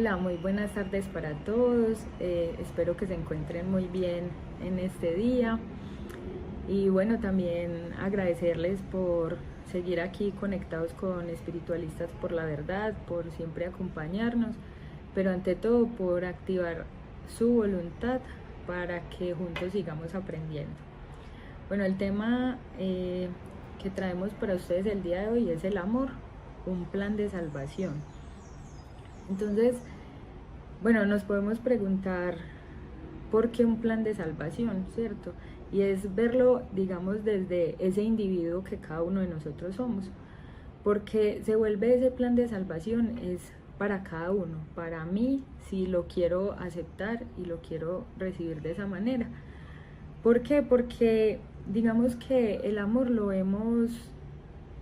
Hola, muy buenas tardes para todos. Espero que se encuentren muy bien en este día. Y bueno, también agradecerles por seguir aquí conectados con Espiritualistas por la Verdad, por siempre acompañarnos, pero ante todo por activar su voluntad para que juntos sigamos aprendiendo. Bueno, el tema que traemos para ustedes el día de hoy es el amor, un plan de salvación. Entonces, bueno, nos podemos preguntar por qué un plan de salvación, ¿cierto? Y es verlo, digamos, desde ese individuo que cada uno de nosotros somos. Porque se vuelve ese plan de salvación es para cada uno, para mí, si lo quiero aceptar y lo quiero recibir de esa manera. ¿Por qué? Porque digamos que el amor lo hemos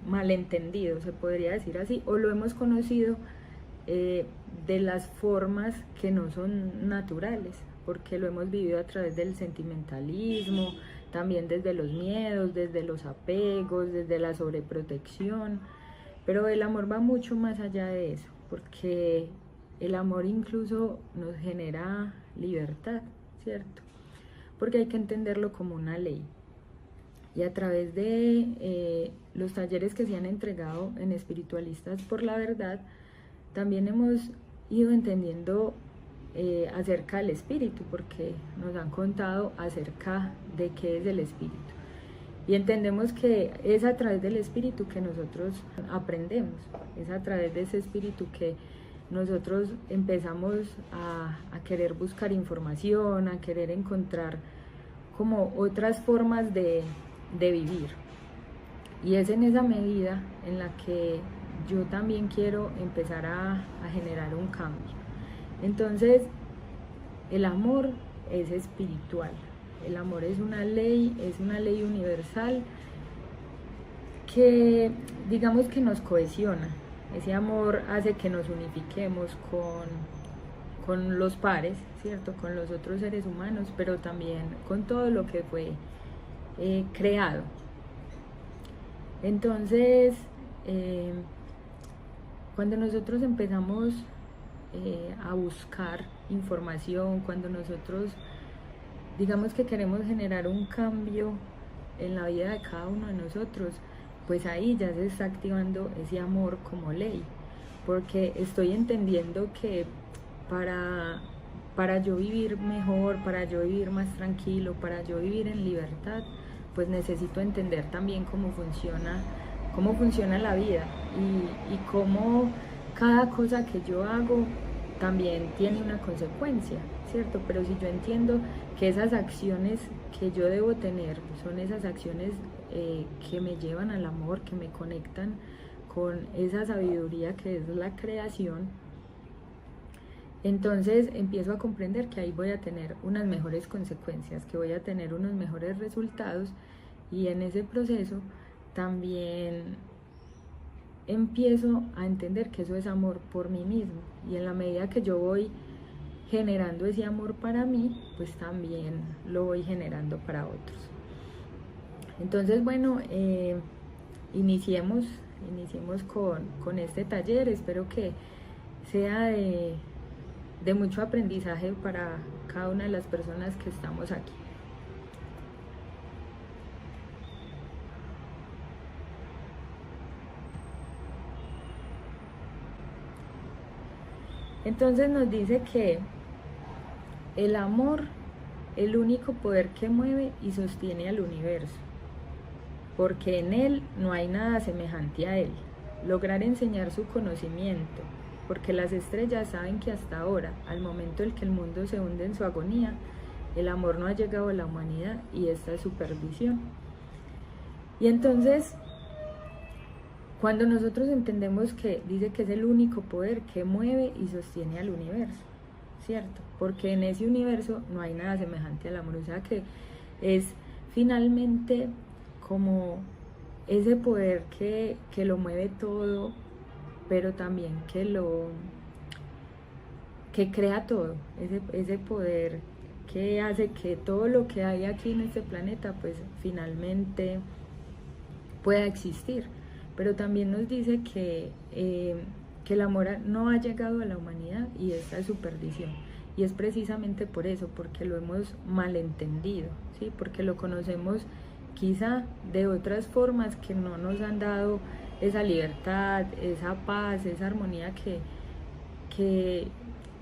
malentendido, se podría decir así, o lo hemos conocido de las formas que no son naturales, porque lo hemos vivido a través del sentimentalismo, también desde los miedos, desde los apegos, desde la sobreprotección, pero el amor va mucho más allá de eso, porque el amor incluso nos genera libertad, ¿cierto? Porque hay que entenderlo como una ley. Y a través de los talleres que se han entregado en Espiritualistas por la Verdad, también hemos ido entendiendo acerca del espíritu, porque nos han contado acerca de qué es el espíritu. Y entendemos que es a través del espíritu que nosotros aprendemos, es a través de ese espíritu que nosotros empezamos a querer buscar información, a querer encontrar como otras formas de vivir. Y es en esa medida en la que yo también quiero empezar a generar un cambio. Entonces, el amor es espiritual, el amor es una ley universal que digamos que nos cohesiona. Ese amor hace que nos unifiquemos con los pares, ¿cierto? Con los otros seres humanos, pero también con todo lo que fue creado. Entonces, cuando nosotros empezamos a buscar información, cuando nosotros digamos que queremos generar un cambio en la vida de cada uno de nosotros, pues ahí ya se está activando ese amor como ley, porque estoy entendiendo que para yo vivir mejor, para yo vivir más tranquilo, para yo vivir en libertad, pues necesito entender también cómo funciona la vida y cómo cada cosa que yo hago también tiene una consecuencia, ¿cierto? Pero si yo entiendo que esas acciones que yo debo tener son esas acciones que me llevan al amor, que me conectan con esa sabiduría que es la creación, entonces empiezo a comprender que ahí voy a tener unas mejores consecuencias, que voy a tener unos mejores resultados, y en ese proceso también empiezo a entender que eso es amor por mí mismo, y en la medida que yo voy generando ese amor para mí, pues también lo voy generando para otros. Entonces, bueno, iniciemos con este taller. Espero que sea de mucho aprendizaje para cada una de las personas que estamos aquí. Entonces nos dice que el amor, el único poder que mueve y sostiene al universo, porque en él no hay nada semejante a él. Lograr enseñar su conocimiento, porque las estrellas saben que hasta ahora, al momento en que el mundo se hunde en su agonía, el amor no ha llegado a la humanidad y esta es su perdición. Y entonces, cuando nosotros entendemos que dice que es el único poder que mueve y sostiene al universo, ¿cierto? Porque en ese universo no hay nada semejante al amor, o sea que es finalmente como ese poder que lo mueve todo, pero también que crea todo, ese poder que hace que todo lo que hay aquí en este planeta pues finalmente pueda existir. Pero también nos dice que que el amor no ha llegado a la humanidad y esta es su perdición. Y es precisamente por eso, porque lo hemos malentendido, ¿sí? Porque lo conocemos quizá de otras formas que no nos han dado esa libertad, esa paz, esa armonía que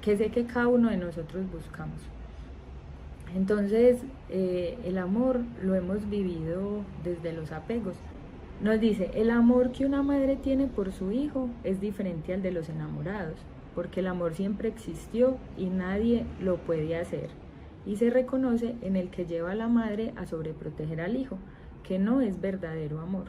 sé que cada uno de nosotros buscamos. Entonces, el amor lo hemos vivido desde los apegos. Nos dice, el amor que una madre tiene por su hijo es diferente al de los enamorados, porque el amor siempre existió y nadie lo puede hacer. Y se reconoce en el que lleva a la madre a sobreproteger al hijo, que no es verdadero amor,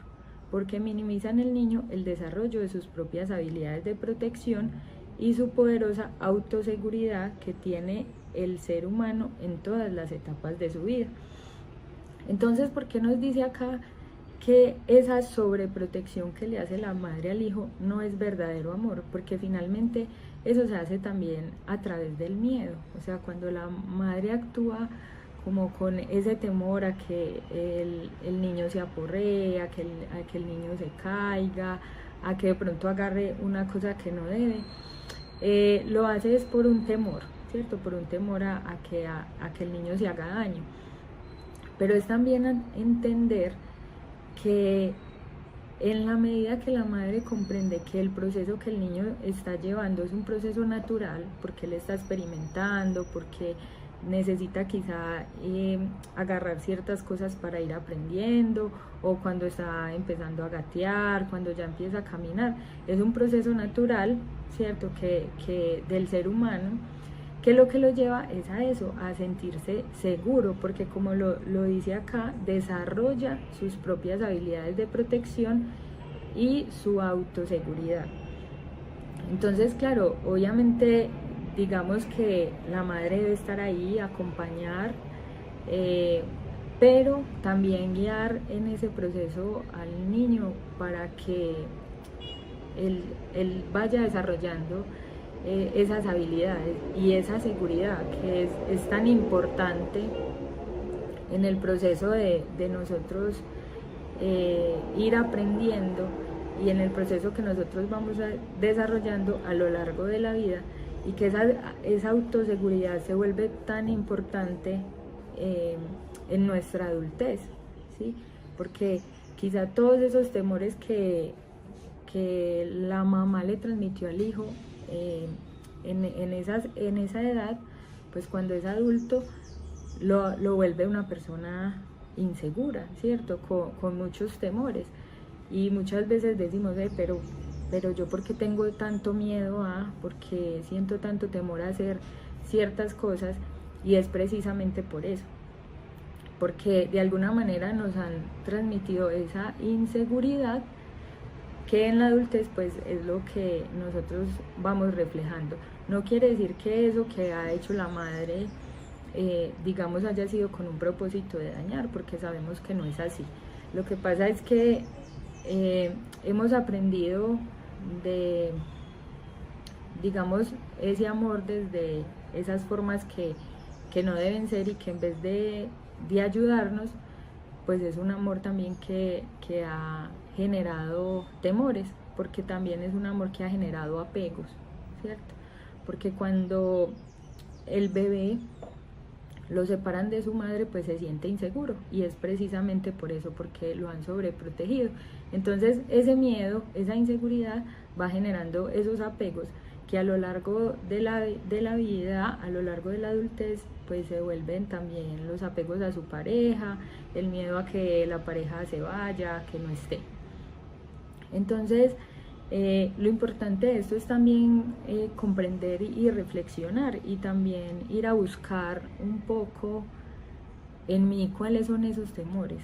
porque minimiza en el niño el desarrollo de sus propias habilidades de protección y su poderosa autoseguridad que tiene el ser humano en todas las etapas de su vida. Entonces, ¿por qué nos dice acá que esa sobreprotección que le hace la madre al hijo no es verdadero amor? Porque finalmente eso se hace también a través del miedo. O sea, cuando la madre actúa como con ese temor a que el niño se aporree, a que el niño se caiga, a que de pronto agarre una cosa que no debe, lo hace es por un temor, ¿cierto? Por un temor a que el niño se haga daño. Pero es también entender que en la medida que la madre comprende que el proceso que el niño está llevando es un proceso natural, porque él está experimentando, porque necesita quizá agarrar ciertas cosas para ir aprendiendo, o cuando está empezando a gatear, cuando ya empieza a caminar, es un proceso natural, ¿cierto? Que del ser humano, que lo lleva es a eso, a sentirse seguro, porque como lo dice acá, desarrolla sus propias habilidades de protección y su autoseguridad. Entonces, claro, obviamente, digamos que la madre debe estar ahí, acompañar, pero también guiar en ese proceso al niño para que él vaya desarrollando esas habilidades y esa seguridad que es tan importante en el proceso de nosotros ir aprendiendo y en el proceso que nosotros vamos desarrollando a lo largo de la vida, y que esa autoseguridad se vuelve tan importante en nuestra adultez, ¿sí? Porque quizá todos esos temores que la mamá le transmitió al hijo en esa edad, pues cuando es adulto lo vuelve una persona insegura, ¿cierto? Con muchos temores. Y muchas veces decimos, pero yo ¿por qué tengo tanto miedo por qué siento tanto temor a hacer ciertas cosas? Y es precisamente por eso, porque de alguna manera nos han transmitido esa inseguridad que en la adultez pues es lo que nosotros vamos reflejando. No quiere decir que eso que ha hecho la madre digamos haya sido con un propósito de dañar, porque sabemos que no es así. Lo que pasa es que hemos aprendido de, digamos, ese amor desde esas formas que no deben ser, y que en vez de ayudarnos, pues es un amor también que ha generado temores, porque también es un amor que ha generado apegos, ¿cierto? Porque cuando el bebé lo separan de su madre, pues se siente inseguro, y es precisamente por eso, porque lo han sobreprotegido. Entonces ese miedo, esa inseguridad va generando esos apegos que a lo largo de la vida, a lo largo de la adultez, pues se vuelven también los apegos a su pareja, el miedo a que la pareja se vaya, que no esté. Entonces, lo importante de esto es también comprender y reflexionar, y también ir a buscar un poco en mí cuáles son esos temores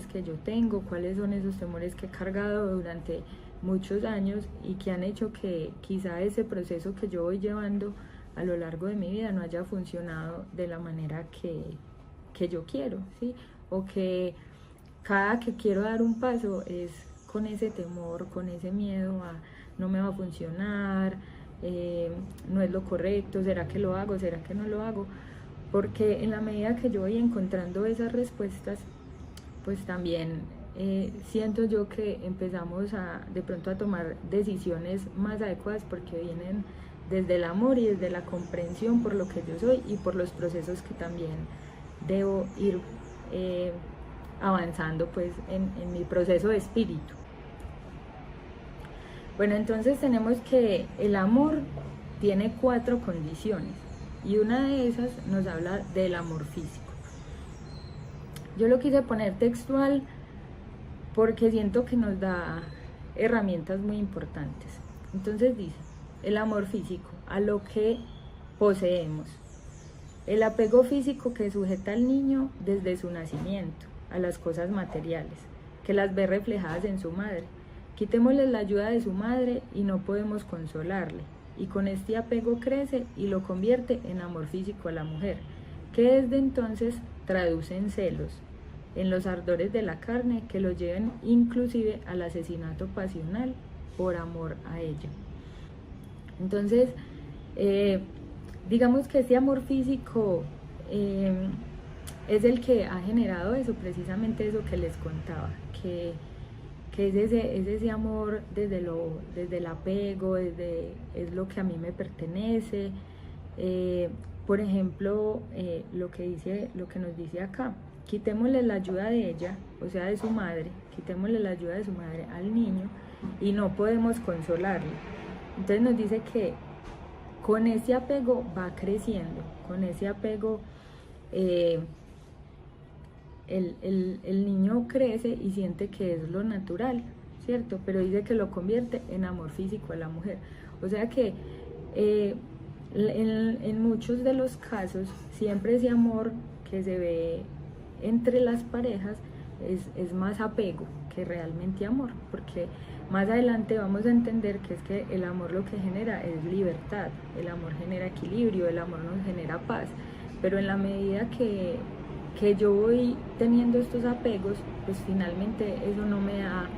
que yo tengo, cuáles son esos temores que he cargado durante muchos años y que han hecho que quizá ese proceso que yo voy llevando a lo largo de mi vida no haya funcionado de la manera que yo quiero, ¿sí? O que cada que quiero dar un paso es con ese temor, con ese miedo a no me va a funcionar, no es lo correcto, ¿será que lo hago? ¿Será que no lo hago? Porque en la medida que yo voy encontrando esas respuestas, pues también siento yo que empezamos de pronto a tomar decisiones más adecuadas porque vienen desde el amor y desde la comprensión por lo que yo soy y por los procesos que también debo ir avanzando pues en mi proceso de espíritu. Bueno, entonces tenemos que el amor tiene 4 condiciones y una de esas nos habla del amor físico. Yo lo quise poner textual porque siento que nos da herramientas muy importantes. Entonces dice, el amor físico, a lo que poseemos. El apego físico que sujeta al niño desde su nacimiento, a las cosas materiales, que las ve reflejadas en su madre. Quitémosle la ayuda de su madre y no podemos consolarle, y con este apego crece y lo convierte en amor físico a la mujer, que desde entonces traduce en celos, en los ardores de la carne que lo lleven inclusive al asesinato pasional por amor a ella. Entonces, digamos que este amor físico es el que ha generado eso, precisamente eso que les contaba, que es ese amor desde el apego, es lo que a mí me pertenece. Por ejemplo, lo que nos dice acá, quitémosle la ayuda de ella, o sea de su madre, quitémosle la ayuda de su madre al niño y no podemos consolarle. Entonces nos dice que con ese apego va creciendo, con ese apego el niño crece y siente que es lo natural, ¿cierto? Pero dice que lo convierte en amor físico a la mujer. O sea que en muchos de los casos siempre ese amor que se ve entre las parejas es más apego que realmente amor, porque más adelante vamos a entender que es que el amor lo que genera es libertad, el amor genera equilibrio, el amor nos genera paz, pero en la medida que yo voy teniendo estos apegos, pues finalmente eso no me da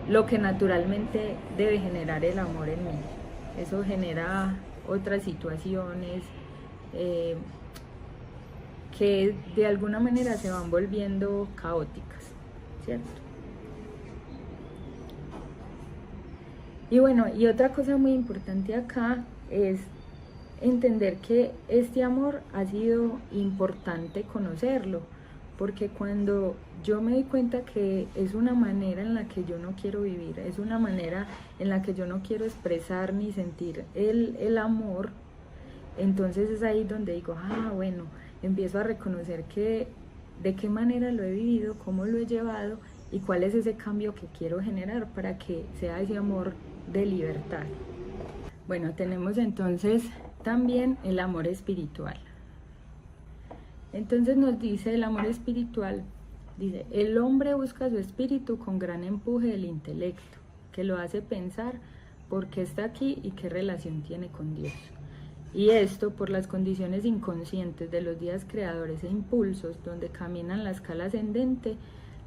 lo que naturalmente debe generar el amor en mí. Eso genera otras situaciones que de alguna manera se van volviendo caóticas, ¿cierto? Y bueno, y otra cosa muy importante acá es entender que este amor ha sido importante conocerlo, porque cuando yo me doy cuenta que es una manera en la que yo no quiero vivir, es una manera en la que yo no quiero expresar ni sentir el amor, entonces es ahí donde digo, bueno, empiezo a reconocer de qué manera lo he vivido, cómo lo he llevado y cuál es ese cambio que quiero generar para que sea ese amor de libertad. Bueno, tenemos entonces también el amor espiritual. Entonces nos dice el amor espiritual, dice, el hombre busca su espíritu con gran empuje del intelecto, que lo hace pensar por qué está aquí y qué relación tiene con Dios. Y esto por las condiciones inconscientes de los días creadores e impulsos donde caminan la escala ascendente,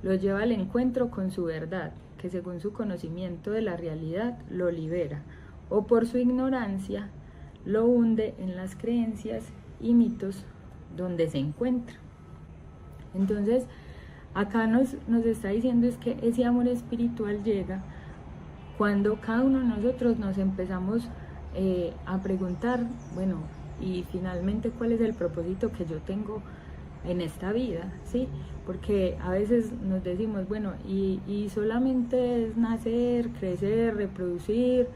lo lleva al encuentro con su verdad, que según su conocimiento de la realidad lo libera, o por su ignorancia lo hunde en las creencias y mitos donde se encuentra. Entonces, acá nos está diciendo es que ese amor espiritual llega cuando cada uno de nosotros nos empezamos a preguntar, bueno, y finalmente cuál es el propósito que yo tengo en esta vida, ¿sí? Porque a veces nos decimos, bueno, y solamente es nacer, crecer, reproducir,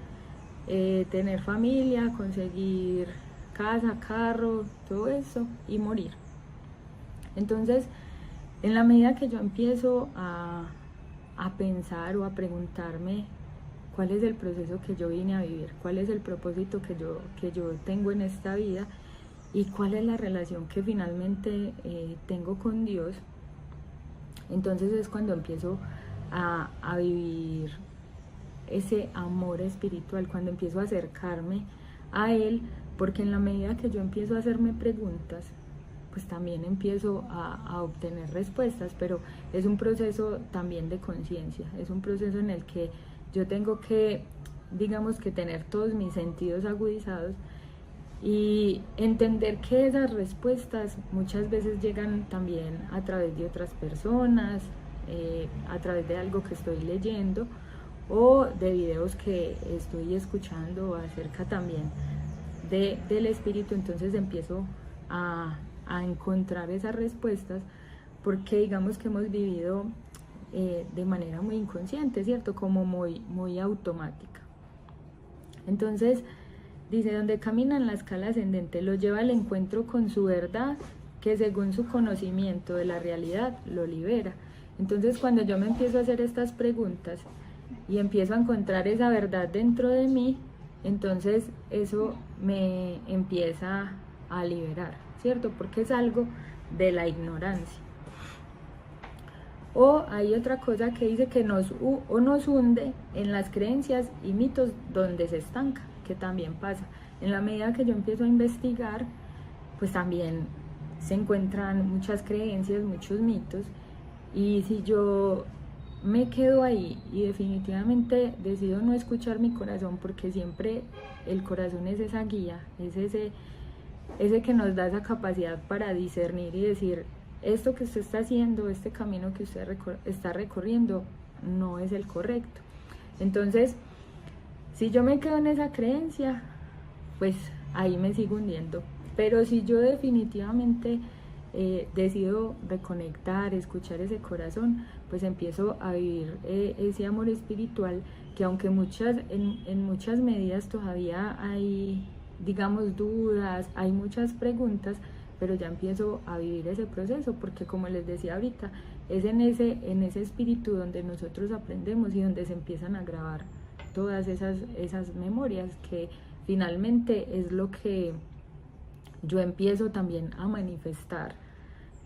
tener familia, conseguir casa, carro, todo eso y morir. Entonces, en la medida que yo empiezo a pensar o a preguntarme cuál es el proceso que yo vine a vivir, cuál es el propósito que yo tengo en esta vida y cuál es la relación que finalmente tengo con Dios, entonces es cuando empiezo a vivir ese amor espiritual, cuando empiezo a acercarme a Él, porque en la medida que yo empiezo a hacerme preguntas, pues también empiezo a obtener respuestas, pero es un proceso también de conciencia, es un proceso en el que yo tengo que, digamos que tener todos mis sentidos agudizados y entender que esas respuestas muchas veces llegan también a través de otras personas, a través de algo que estoy leyendo o de videos que estoy escuchando acerca también del espíritu. Entonces empiezo a encontrar esas respuestas, porque digamos que hemos vivido de manera muy inconsciente, ¿cierto? Como muy automática. Entonces dice: donde camina en la escala ascendente lo lleva al encuentro con su verdad, que según su conocimiento de la realidad lo libera. Entonces cuando yo me empiezo a hacer estas preguntas y empiezo a encontrar esa verdad dentro de mí, entonces eso me empieza a liberar, ¿cierto? Porque es algo de la ignorancia. O hay otra cosa que dice que nos hunde en las creencias y mitos donde se estanca, que también pasa. En la medida que yo empiezo a investigar, pues también se encuentran muchas creencias, muchos mitos, y si yo me quedo ahí y definitivamente decido no escuchar mi corazón, porque siempre el corazón es esa guía, es ese que nos da esa capacidad para discernir y decir: esto que usted está haciendo, este camino que usted está recorriendo, no es el correcto. Entonces, si yo me quedo en esa creencia, pues ahí me sigo hundiendo. Pero si yo definitivamente decido reconectar, escuchar ese corazón, pues empiezo a vivir ese amor espiritual, que aunque en muchas medidas todavía hay, digamos, dudas, hay muchas preguntas, pero ya empiezo a vivir ese proceso, porque como les decía ahorita, es en ese espíritu donde nosotros aprendemos y donde se empiezan a grabar todas esas memorias, que finalmente es lo que yo empiezo también a manifestar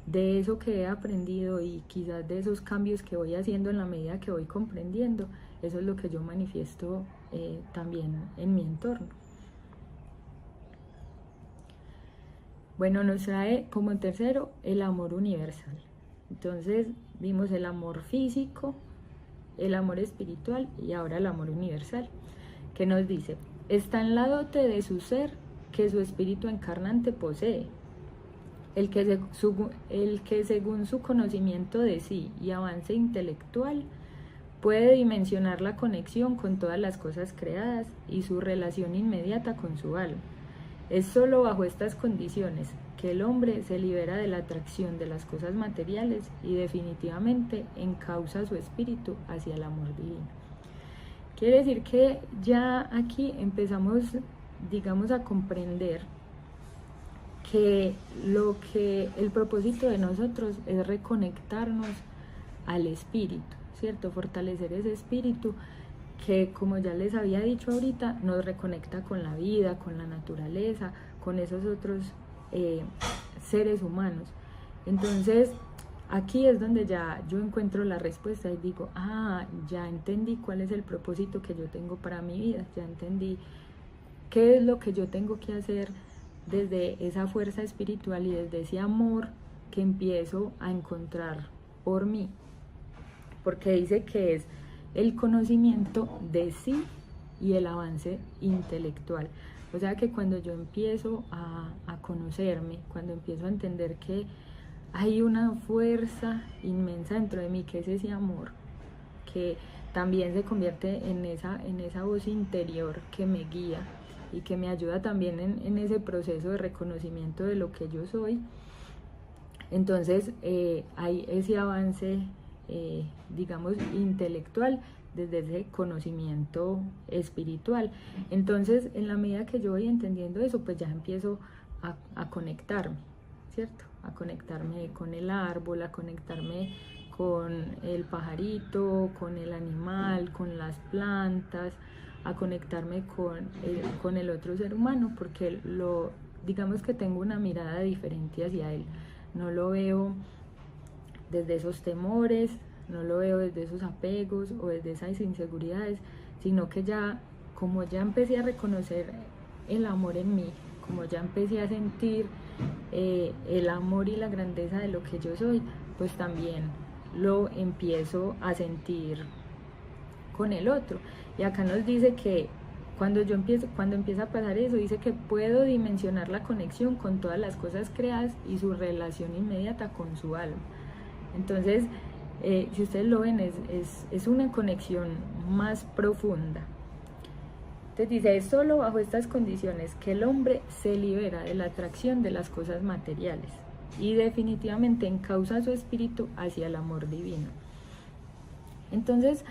de eso que he aprendido, y quizás de esos cambios que voy haciendo en la medida que voy comprendiendo. Eso es lo que yo manifiesto también en mi entorno. Bueno, nos trae como tercero el amor universal. Entonces vimos el amor físico, el amor espiritual y ahora el amor universal, que nos dice: está en la dote de su ser que su espíritu encarnante posee, el que según su conocimiento de sí y avance intelectual puede dimensionar la conexión con todas las cosas creadas y su relación inmediata con su alma. Es solo bajo estas condiciones que el hombre se libera de la atracción de las cosas materiales y definitivamente encausa su espíritu hacia el amor divino. Quiere decir que ya aquí empezamos, digamos, a comprender que el propósito de nosotros es reconectarnos al espíritu, ¿cierto? Fortalecer ese espíritu que, como ya les había dicho ahorita, nos reconecta con la vida, con la naturaleza, con esos otros seres humanos. Entonces aquí es donde ya yo encuentro la respuesta y digo: ya entendí cuál es el propósito que yo tengo para mi vida, ya entendí qué es lo que yo tengo que hacer desde esa fuerza espiritual y desde ese amor que empiezo a encontrar por mí, porque dice que es el conocimiento de sí y el avance intelectual. O sea que cuando yo empiezo a conocerme, cuando empiezo a entender que hay una fuerza inmensa dentro de mí, que es ese amor, que también se convierte en esa voz interior que me guía y que me ayuda también en ese proceso de reconocimiento de lo que yo soy. Entonces hay ese avance, digamos, intelectual desde ese conocimiento espiritual. Entonces, en la medida que yo voy entendiendo eso, pues ya empiezo a conectarme, ¿cierto? A conectarme con el árbol, a conectarme con el pajarito, con el animal, con las plantas, a conectarme con el otro ser humano, porque digamos que tengo una mirada diferente hacia él. No lo veo desde esos temores, no lo veo desde esos apegos o desde esas inseguridades, sino que como ya empecé a reconocer el amor en mí, como ya empecé a sentir el amor y la grandeza de lo que yo soy, pues también lo empiezo a sentir con el otro. Y acá nos dice que cuando empieza a pasar eso, dice que puedo dimensionar la conexión con todas las cosas creadas y su relación inmediata con su alma. Entonces, si ustedes lo ven, es una conexión más profunda. Entonces dice, es solo bajo estas condiciones que el hombre se libera de la atracción de las cosas materiales y definitivamente encausa su espíritu hacia el amor divino. Entonces,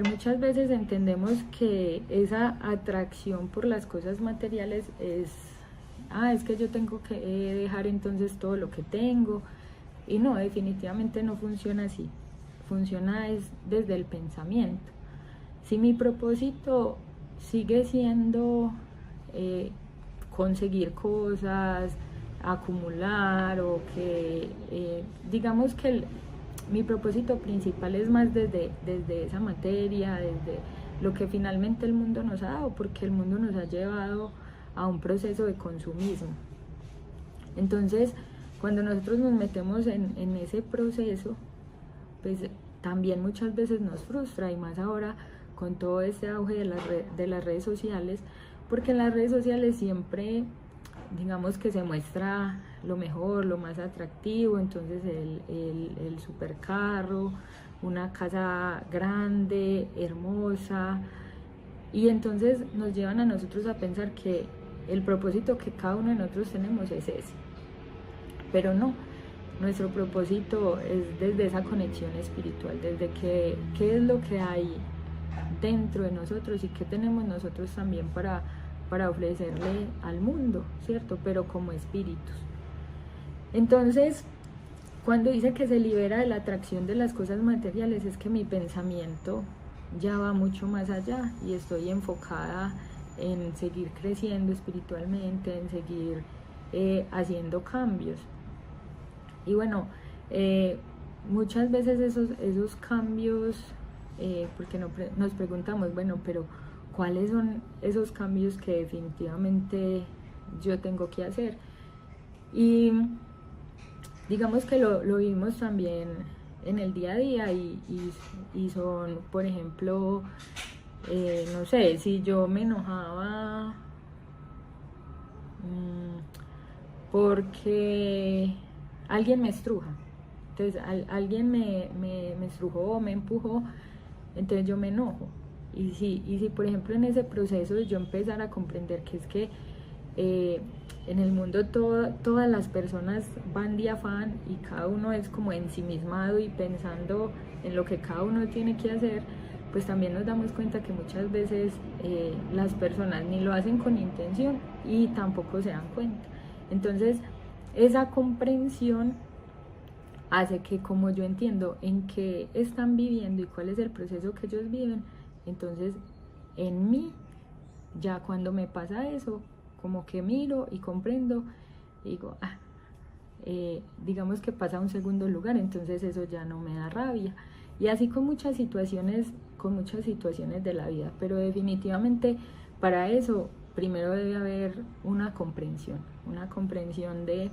muchas veces entendemos que esa atracción por las cosas materiales es que yo tengo que dejar entonces todo lo que tengo, y no, definitivamente no funciona así. Funciona desde el pensamiento. Si mi propósito sigue siendo conseguir cosas, acumular, o que digamos que mi propósito principal es más desde esa materia, desde lo que finalmente el mundo nos ha dado, porque el mundo nos ha llevado a un proceso de consumismo. Entonces, cuando nosotros nos metemos en ese proceso, pues también muchas veces nos frustra, y más ahora con todo este auge de las redes sociales, porque en las redes sociales siempre, digamos que se muestra lo mejor, lo más atractivo, entonces el supercarro, una casa grande, hermosa, y entonces nos llevan a nosotros a pensar que el propósito que cada uno de nosotros tenemos es ese. Pero no, nuestro propósito es desde esa conexión espiritual, desde qué es lo que hay dentro de nosotros y qué tenemos nosotros también para ofrecerle al mundo, ¿cierto? Pero como espíritus. Entonces, cuando dice que se libera de la atracción de las cosas materiales, es que mi pensamiento ya va mucho más allá y estoy enfocada en seguir creciendo espiritualmente, en seguir haciendo cambios. Y bueno, muchas veces esos cambios, porque nos preguntamos, bueno, pero ¿cuáles son esos cambios que definitivamente yo tengo que hacer? Y digamos que lo vimos también en el día a día, y son, por ejemplo, no sé, si yo me enojaba porque alguien me estruja, entonces alguien me estrujó, me empujó, entonces yo me enojo. Y si por ejemplo en ese proceso yo empezar a comprender que es que en el mundo todas las personas van de afán y cada uno es como ensimismado y pensando en lo que cada uno tiene que hacer, pues también nos damos cuenta que muchas veces las personas ni lo hacen con intención y tampoco se dan cuenta. Entonces, esa comprensión hace que, como yo entiendo en qué están viviendo y cuál es el proceso que ellos viven, entonces en mí, ya cuando me pasa eso, como que miro y comprendo y digo, digamos que pasa a un segundo lugar, entonces eso ya no me da rabia. Y así con muchas situaciones de la vida, pero definitivamente para eso primero debe haber una comprensión de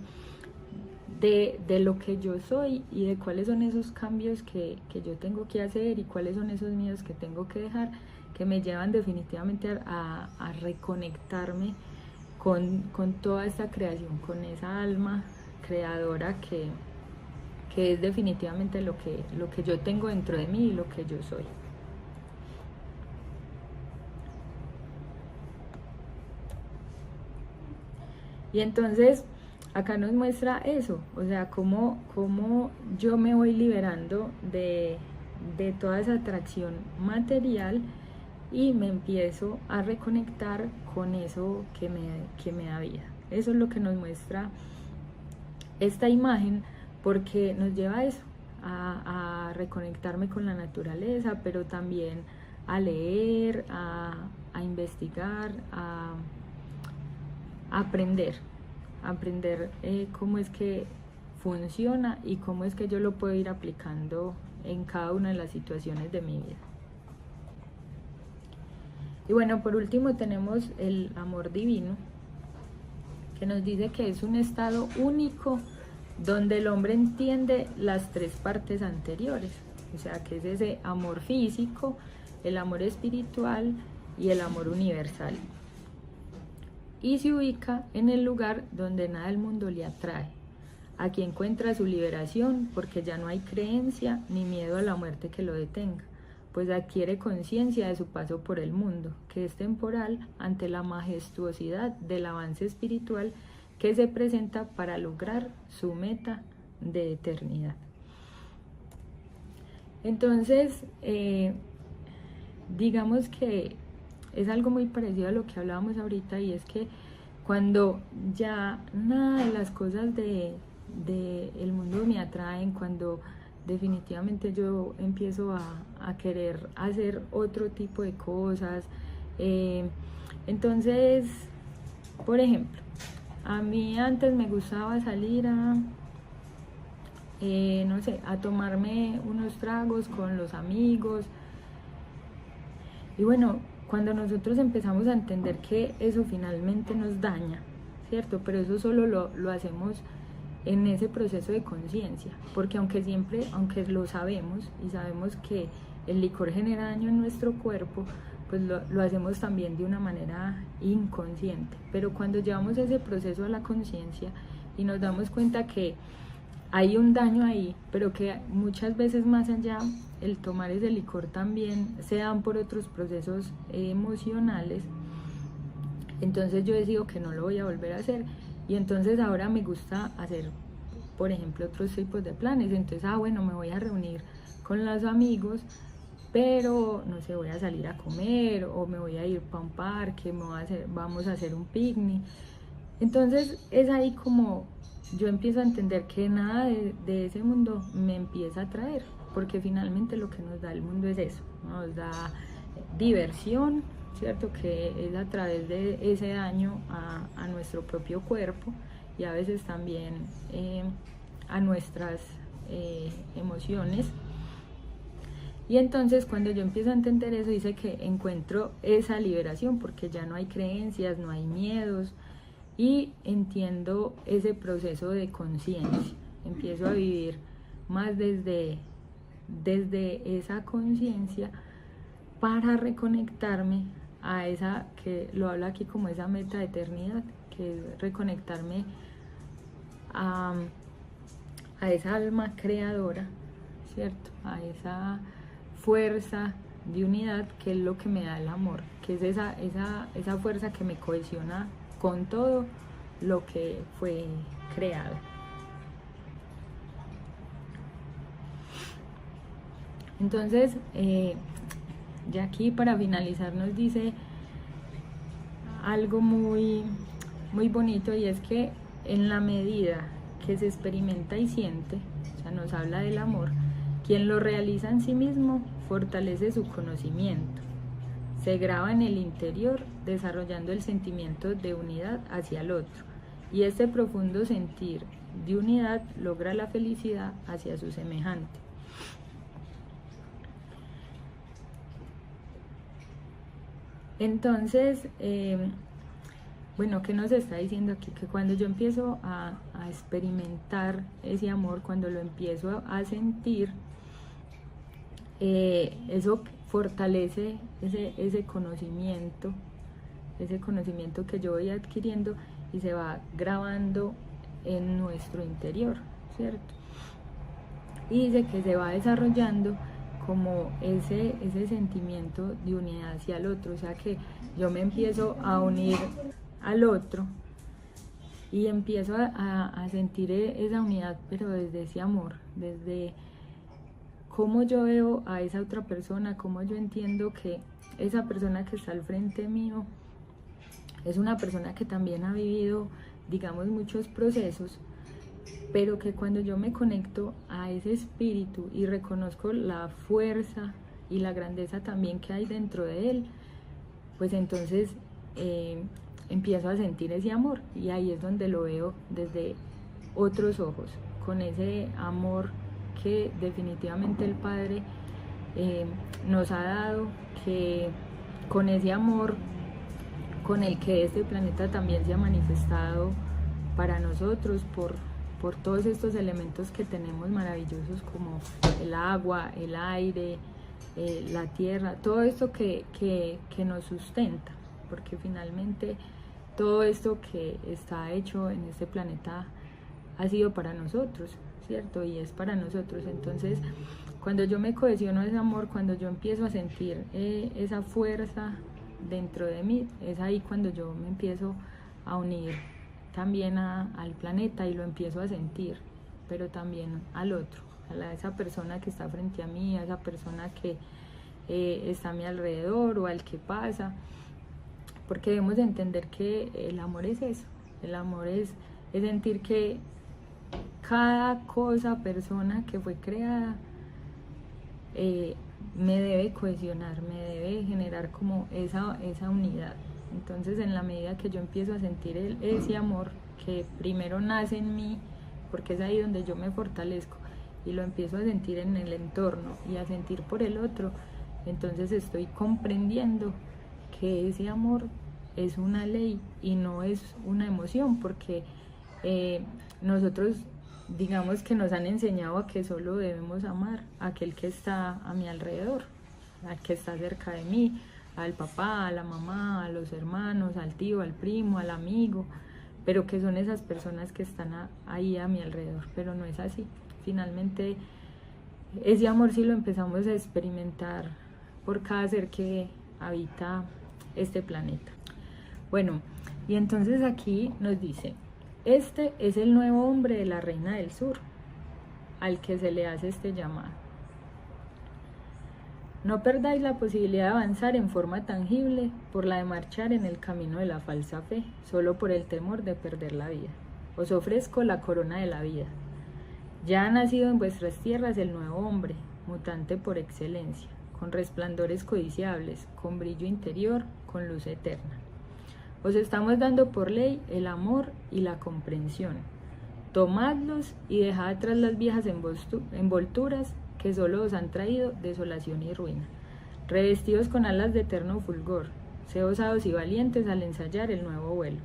lo que yo soy y de cuáles son esos cambios que yo tengo que hacer y cuáles son esos miedos que tengo que dejar, que me llevan definitivamente a reconectarme con toda esta creación, con esa alma creadora que es definitivamente lo que yo tengo dentro de mí y lo que yo soy. Y entonces acá nos muestra eso, o sea, cómo yo me voy liberando de toda esa atracción material y me empiezo a reconectar con eso que me da vida. Eso es lo que nos muestra esta imagen, porque nos lleva a eso, a reconectarme con la naturaleza, pero también a leer, a investigar, a aprender cómo es que funciona y cómo es que yo lo puedo ir aplicando en cada una de las situaciones de mi vida. Y bueno, por último tenemos el amor divino, que nos dice que es un estado único donde el hombre entiende las tres partes anteriores, o sea que es ese amor físico, el amor espiritual y el amor universal, y se ubica en el lugar donde nada del mundo le atrae, Aquí encuentra su liberación porque ya no hay creencia ni miedo a la muerte que lo detenga, pues adquiere conciencia de su paso por el mundo, que es temporal ante la majestuosidad del avance espiritual que se presenta para lograr su meta de eternidad. Entonces, digamos que es algo muy parecido a lo que hablábamos ahorita, y es que cuando ya nada de las cosas del mundo me atraen, cuando definitivamente yo empiezo a querer hacer otro tipo de cosas, entonces, por ejemplo, a mí antes me gustaba salir a, no sé, a tomarme unos tragos con los amigos. Y bueno, cuando nosotros empezamos a entender que eso finalmente nos daña, ¿cierto? Pero eso solo lo hacemos en ese proceso de conciencia, porque aunque lo sabemos y sabemos que el licor genera daño en nuestro cuerpo, pues lo hacemos también de una manera inconsciente. Pero cuando llevamos ese proceso a la conciencia y nos damos cuenta que hay un daño ahí, pero que muchas veces más allá, el tomar ese licor también se dan por otros procesos emocionales, entonces yo decido que no lo voy a volver a hacer, y entonces ahora me gusta hacer, por ejemplo, otros tipos de planes. Entonces, bueno, me voy a reunir con los amigos, pero no sé, voy a salir a comer, o me voy a ir para un parque, vamos a hacer un picnic. Entonces es ahí como yo empiezo a entender que nada de ese mundo me empieza a atraer, porque finalmente lo que nos da el mundo es eso, nos da diversión, ¿cierto? Que es a través de ese daño a nuestro propio cuerpo, y a veces también a nuestras emociones. Y entonces cuando yo empiezo a entender eso, dice que encuentro esa liberación, porque ya no hay creencias, no hay miedos, y entiendo ese proceso de conciencia. Empiezo a vivir más desde esa conciencia, para reconectarme a esa, que lo habla aquí como esa meta de eternidad, que es reconectarme a esa alma creadora, ¿cierto? A esa fuerza de unidad, que es lo que me da el amor, que es esa fuerza que me cohesiona con todo lo que fue creado. Entonces, ya aquí para finalizar nos dice algo muy, muy bonito, y es que en la medida que se experimenta y siente, o sea, nos habla del amor, quien lo realiza en sí mismo fortalece su conocimiento, se graba en el interior desarrollando el sentimiento de unidad hacia el otro, y este profundo sentir de unidad logra la felicidad hacia su semejante. Entonces, bueno, ¿qué nos está diciendo aquí? Que cuando yo empiezo a experimentar ese amor, cuando lo empiezo a sentir, eso fortalece ese conocimiento que yo voy adquiriendo, y se va grabando en nuestro interior, ¿cierto? Y dice que se va desarrollando como ese sentimiento de unidad hacia el otro, o sea que yo me empiezo a unir al otro y empiezo a sentir esa unidad, pero desde ese amor, desde cómo yo veo a esa otra persona, cómo yo entiendo que esa persona que está al frente mío es una persona que también ha vivido, digamos, muchos procesos, pero que cuando yo me conecto a ese espíritu y reconozco la fuerza y la grandeza también que hay dentro de él, pues entonces empiezo a sentir ese amor, y ahí es donde lo veo desde otros ojos, con ese amor que definitivamente el Padre nos ha dado, que con ese amor con el que este planeta también se ha manifestado para nosotros por todos estos elementos que tenemos maravillosos, como el agua, el aire, la tierra, todo esto que nos sustenta, porque finalmente todo esto que está hecho en este planeta ha sido para nosotros, ¿cierto? Y es para nosotros. Entonces, cuando yo me cohesiono ese amor, cuando yo empiezo a sentir esa fuerza dentro de mí, es ahí cuando yo me empiezo a unir también al planeta y lo empiezo a sentir, pero también al otro, a esa persona que está frente a mí, a esa persona que está a mi alrededor o al que pasa, porque debemos de entender que el amor es eso, el amor es sentir que cada cosa, persona que fue creada me debe cohesionar, me debe generar como esa unidad. Entonces, en la medida que yo empiezo a sentir ese amor que primero nace en mí, porque es ahí donde yo me fortalezco, y lo empiezo a sentir en el entorno y a sentir por el otro, entonces estoy comprendiendo que ese amor es una ley y no es una emoción, porque nosotros, digamos que nos han enseñado a que solo debemos amar a aquel que está a mi alrededor, al que está cerca de mí, al papá, a la mamá, a los hermanos, al tío, al primo, al amigo, pero que son esas personas que están ahí a mi alrededor, pero no es así. Finalmente, ese amor sí lo empezamos a experimentar por cada ser que habita este planeta. Bueno, y entonces aquí nos dice, este es el nuevo hombre de la Reina del Sur, al que se le hace este llamado. No perdáis la posibilidad de avanzar en forma tangible por la de marchar en el camino de la falsa fe, solo por el temor de perder la vida. Os ofrezco la corona de la vida. Ya ha nacido en vuestras tierras el nuevo hombre, mutante por excelencia, con resplandores codiciables, con brillo interior, con luz eterna. Os estamos dando por ley el amor y la comprensión. Tomadlos y dejad atrás las viejas envolturas que solo os han traído desolación y ruina. Revestidos con alas de eterno fulgor, sed osados y valientes al ensayar el nuevo vuelo.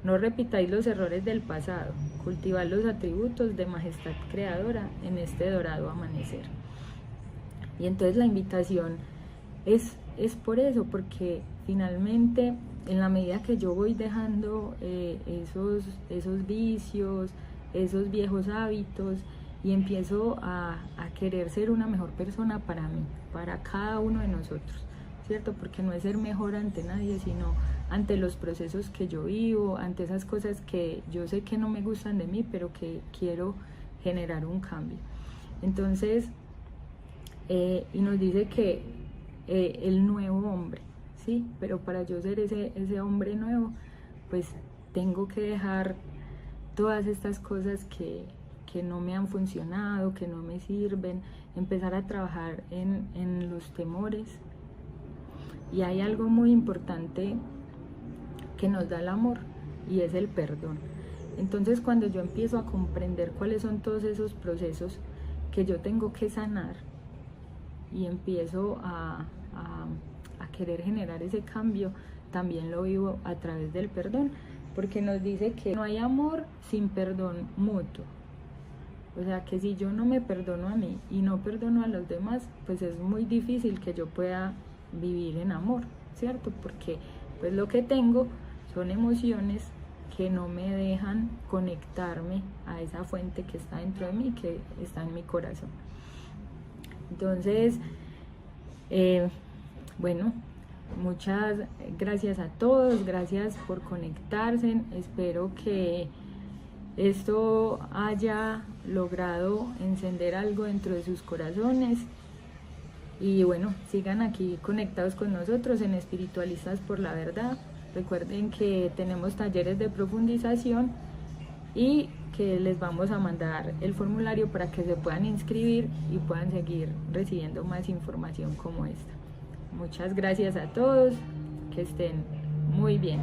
No repitáis los errores del pasado, cultivad los atributos de majestad creadora en este dorado amanecer. Y entonces la invitación es por eso, porque finalmente en la medida que yo voy dejando esos vicios, esos viejos hábitos, y empiezo a querer ser una mejor persona para mí, para cada uno de nosotros, ¿cierto? Porque no es ser mejor ante nadie, sino ante los procesos que yo vivo, ante esas cosas que yo sé que no me gustan de mí, pero que quiero generar un cambio. Entonces, y nos dice que el nuevo hombre, ¿sí? Pero para yo ser ese hombre nuevo, pues tengo que dejar todas estas cosas que no me han funcionado, que no me sirven, empezar a trabajar en los temores. Y hay algo muy importante que nos da el amor, y es el perdón. Entonces, cuando yo empiezo a comprender cuáles son todos esos procesos que yo tengo que sanar, y empiezo a querer generar ese cambio, también lo vivo a través del perdón, porque nos dice que no hay amor sin perdón mutuo. O sea, que si yo no me perdono a mí y no perdono a los demás, pues es muy difícil que yo pueda vivir en amor, ¿cierto? Porque pues lo que tengo son emociones que no me dejan conectarme a esa fuente que está dentro de mí, que está en mi corazón. Entonces, bueno, muchas gracias a todos, gracias por conectarse. Espero que esto haya logrado encender algo dentro de sus corazones, y bueno, sigan aquí conectados con nosotros en Espiritualistas por la Verdad. Recuerden que tenemos talleres de profundización y que les vamos a mandar el formulario para que se puedan inscribir y puedan seguir recibiendo más información como esta. Muchas gracias a todos, que estén muy bien.